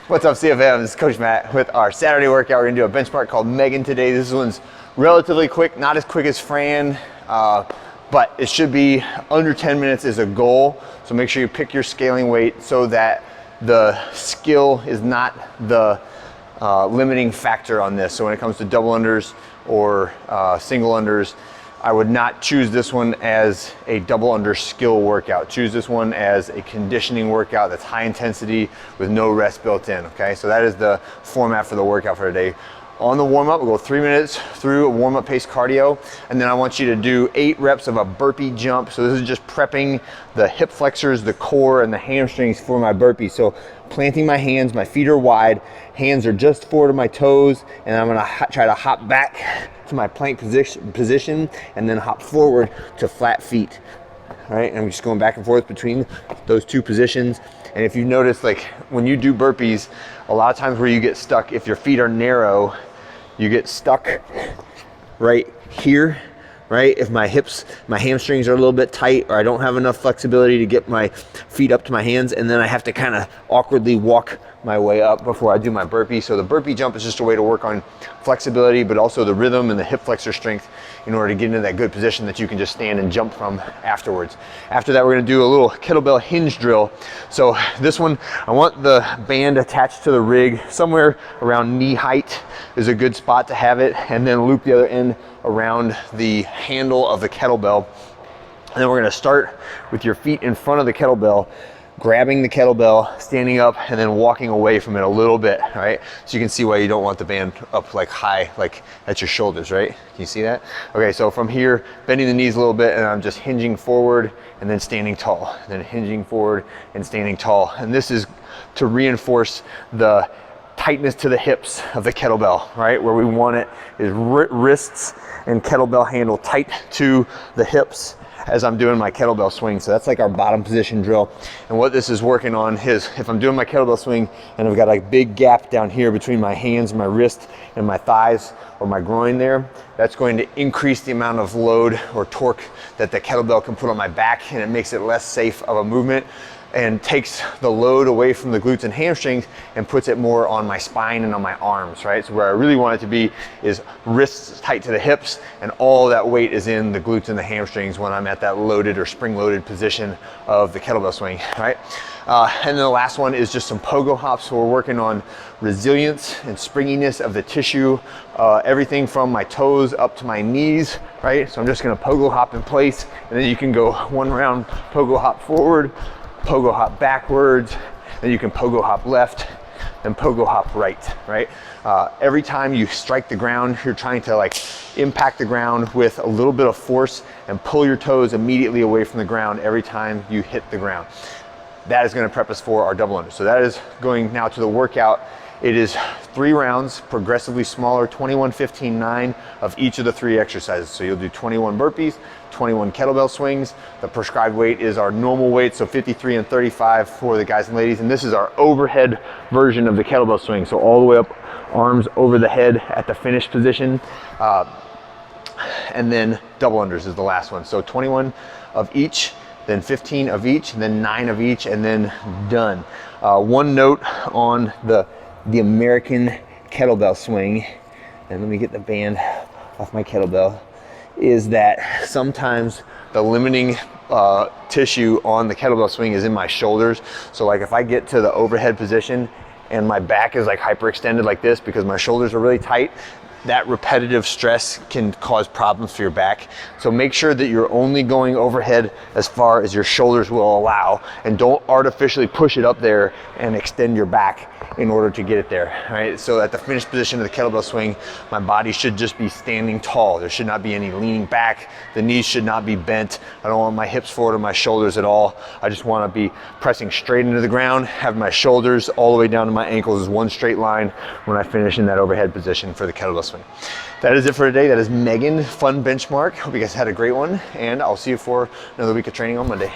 What's up, CFM? This is Coach Matt with our Saturday workout. We're gonna do a benchmark called Megan today. This one's relatively quick, not as quick as Fran, but it should be under 10 minutes is a goal. So make sure you pick your scaling weight so that the skill is not the limiting factor on this. So when it comes to double unders or single unders, I would not choose this one as a double under skill workout. Choose this one as a conditioning workout that's high intensity with no rest built in, okay? So that is the format for the workout for today. On the warm up, we'll go 3 minutes through a warm up pace cardio, and then I want you to do 8 reps of a burpee jump. So this is just prepping the hip flexors, the core, and the hamstrings for my burpee. So planting my hands, my feet are wide, hands are just forward of my toes, and I'm gonna try to hop back to my plank position and then hop forward to flat feet. All right, and I'm just going back and forth between those two positions. And if you notice, like when you do burpees, a lot of times where you get stuck, if your feet are narrow, you get stuck right here, right? If my hips, my hamstrings are a little bit tight, or I don't have enough flexibility to get my feet up to my hands, and then I have to kind of awkwardly walk my way up before I do my burpee. So the burpee jump is just a way to work on flexibility, but also the rhythm and the hip flexor strength in order to get into that good position that you can just stand and jump from afterwards. After that, we're gonna do a little kettlebell hinge drill. So this one, I want the band attached to the rig somewhere around knee height is a good spot to have it, and then loop the other end around the handle of the kettlebell. And then we're gonna start with your feet in front of the kettlebell, grabbing the kettlebell, standing up, and then walking away from it a little bit, right? So you can see why you don't want the band up like high, like at your shoulders, right? Can you see that? Okay, so from here, bending the knees a little bit, and I'm just hinging forward and then standing tall, and then hinging forward and standing tall. And this is to reinforce the tightness to the hips of the kettlebell, right? Where we want it is wrists and kettlebell handle tight to the hips as I'm doing my kettlebell swing. So that's like our bottom position drill. And what this is working on is if I'm doing my kettlebell swing and I've got a big gap down here between my hands, my wrist, and my thighs or my groin there, that's going to increase the amount of load or torque that the kettlebell can put on my back, and it makes it less safe of a movement and takes the load away from the glutes and hamstrings and puts it more on my spine and on my arms, right? So where I really want it to be is wrists tight to the hips, and all that weight is in the glutes and the hamstrings when I'm at that loaded or spring-loaded position of the kettlebell swing, right? And then the last one is just some pogo hops. So we're working on resilience and springiness of the tissue, everything from my toes up to my knees, right? So I'm just gonna pogo hop in place, and then you can go one round pogo hop forward, pogo hop backwards, then you can pogo hop left, and pogo hop right? Every time you strike the ground, you're trying to like impact the ground with a little bit of force and pull your toes immediately away from the ground every time you hit the ground. That is gonna prep us for our double under. So that is going now to the workout. It is 3 rounds, progressively smaller, 21, 15, 9 of each of the 3 exercises. So you'll do 21 burpees, 21 kettlebell swings. The prescribed weight is our normal weight, so 53 and 35 for the guys and ladies. And this is our overhead version of the kettlebell swing. So all the way up, arms over the head at the finish position. And then double unders is the last one. So 21 of each, then 15 of each, and then 9 of each, and then done. One note on the American kettlebell swing, and let me get the band off my kettlebell, is that sometimes the limiting tissue on the kettlebell swing is in my shoulders. So like if I get to the overhead position and my back is like hyperextended like this because my shoulders are really tight, that repetitive stress can cause problems for your back. So make sure that you're only going overhead as far as your shoulders will allow, and don't artificially push it up there and extend your back in order to get it there, right? So at the finished position of the kettlebell swing, my body should just be standing tall. There should not be any leaning back. The knees should not be bent. I don't want my hips forward or my shoulders at all. I just want to be pressing straight into the ground, have my shoulders all the way down to my ankles as one straight line when I finish in that overhead position for the kettlebell swing. That is it for today. That is Megan, fun benchmark. Hope you guys had a great one, and I'll see you for another week of training on Monday.